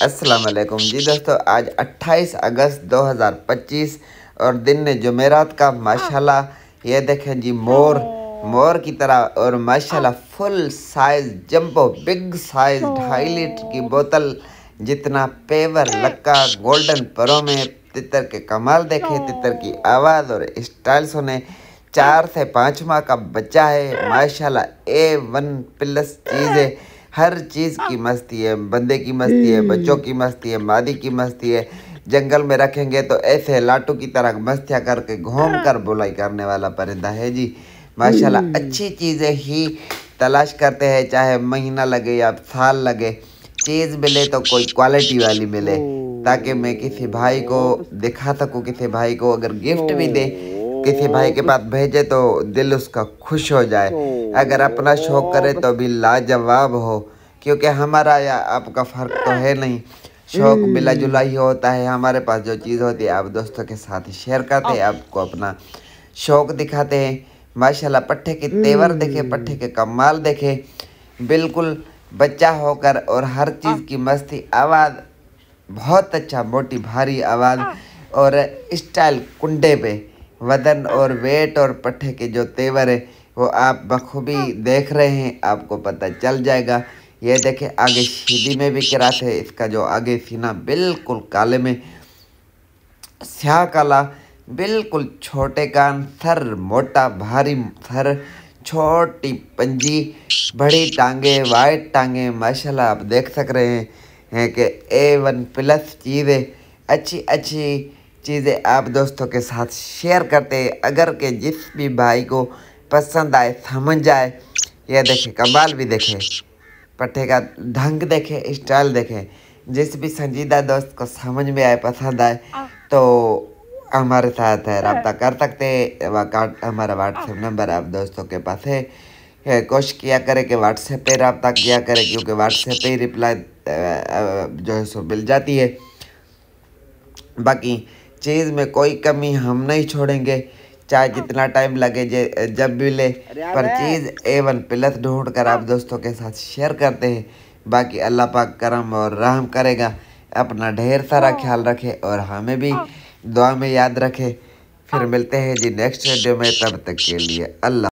अस्सलाम वालेकुम जी दोस्तों, आज 28 अगस्त 2025 और दिन ने जुमेरात का। माशाल्लाह ये देखें जी, मोर की तरह और माशाल्लाह full size jumbo big size 2.5 litre की बोतल जितना पेवर लक्का गोल्डन परों में तितर के कमाल देखे, तितर की आवाज़ और स्टाइल सुने। 4 से 5 माह का बच्चा है माशाल्लाह, A1+ चीज़ है। हर चीज़ की मस्ती है, बंदे की मस्ती है, बच्चों की मस्ती है, मादी की मस्ती है। जंगल में रखेंगे तो ऐसे लाटू की तरह मस्तियाँ करके घूम कर बुलाई करने वाला परिंदा है जी। माशाल्लाह अच्छी चीज़ें ही तलाश करते हैं, चाहे महीना लगे या साल लगे। चीज़ मिले तो कोई क्वालिटी वाली मिले, ताकि मैं किसी भाई को दिखा सकूँ, किसी भाई को अगर गिफ्ट भी दे, किसी भाई के पास भेजे तो दिल उसका खुश हो जाए। अगर अपना शौक करे तो भी लाजवाब हो, क्योंकि हमारा या आपका फ़र्क तो है नहीं। शौक मिला जुला ही होता है। हमारे पास जो चीज़ होती है आप दोस्तों के साथ शेयर करते हैं, आपको अपना शौक दिखाते हैं। माशाल्लाह पट्ठे के तेवर देखे, पट्ठे के कमाल देखे, बिल्कुल बच्चा होकर और हर चीज़ की मस्ती, आवाज़ बहुत अच्छा, मोटी भारी आवाज़ और स्टाइल कुंडे पे वजन और वेट और पट्ठे के जो तेवर है वो आप बखूबी देख रहे हैं, आपको पता चल जाएगा। ये देखें आगे सीधी में भी किरात है, इसका जो आगे सीना बिल्कुल काले में स्याह काला, बिल्कुल छोटे कान, सर मोटा भारी सर, छोटी पंजी, बड़ी टांगे, वाइट टांगे। माशाल्लाह आप देख सक रहे हैं कि A1+ चीज़ें, अच्छी अच्छी चीज़ें आप दोस्तों के साथ शेयर करते हैं। अगर के जिस भी भाई को पसंद आए, समझ आए, ये देखे कमाल भी देखे, पट्टे का ढंग देखे, स्टाइल देखे। जिस भी संजीदा दोस्त को समझ में आए, पसंद आए तो हमारे साथ रब्ता कर सकते हैं। हमारा व्हाट्सएप नंबर आप दोस्तों के पास है। कोशिश किया करें कि व्हाट्सएप पे रब्ता किया करें, क्योंकि व्हाट्सएप पे ही रिप्लाई जो है सो मिल जाती है। बाकी चीज़ में कोई कमी हम नहीं छोड़ेंगे, चाहे जितना टाइम लगे, जब भी ले, पर चीज़ A1+ ढूंढ कर आप दोस्तों के साथ शेयर करते हैं। बाकी अल्लाह पाक करम और रहम करेगा। अपना ढेर सारा ख्याल रखे और हमें भी दुआ में याद रखे। फिर मिलते हैं जी नेक्स्ट वीडियो में, तब तक के लिए अल्लाह।